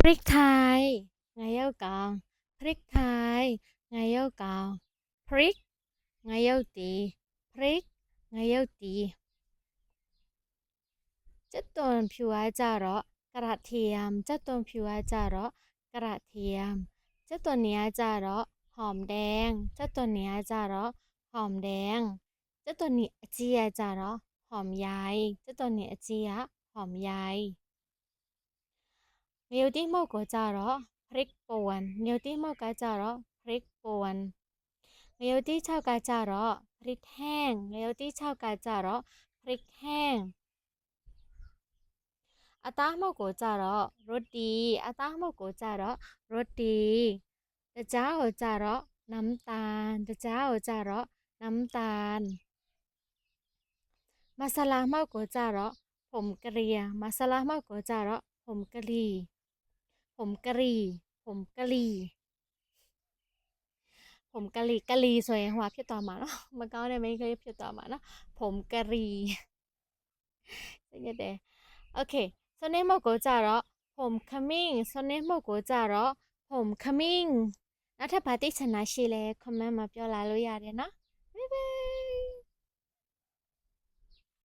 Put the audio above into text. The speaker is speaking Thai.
ริกไทยไงเย้ากองพริกไทยไงเย้ากองพริกไงเย้าตีพริกไงเย้าตีจะต้นผิวจาระกระเทียมจะต้นผิวจาระกระเทียมจะต้นเนี้ยจาระหอมแดงจะต้นเนี้ยจาระหอมแดงจะต้นนี้อจียจาระหอมใหญ่จะต้นนี้อจียหอมใหญ่เนียวที่หมกก็จาระพริกป่นเนียวที่หมกก็จาระพริกป่นเนียวที่ชาวกาจาระพริกแห้งเนียวที่ชาวกาจาระพริกแห้งอาตาหมกก็จาระโรตีอาตาหมกก็จาระโรตีตะจ้าโอจาระน้ำตาลตะจ้าโอจาระน้ำตาลมาซาลาหมกก็จาระผมกะเหรี่ยมาซาลาหมกก็จาระผมกะหรี่ผมกะหรี่ผมกะหรี่ผมกะหรี่กะหรี่สวยหัวဖြစ်သွားမှာเนาะမကောင်းတဲ့မိန်းကလေးဖြစ်သွားမှာเนาะผมกะหรี่သိရတဲ့โอเคစနေမကိုကြတော့ผมขมิ้นစနေမကိုကြတော့ผมขมิ้นနောက်ထပ်ဗာတိချင်တာရှိလဲ comment မှာပြောလာလို့ရတယ်เนาะ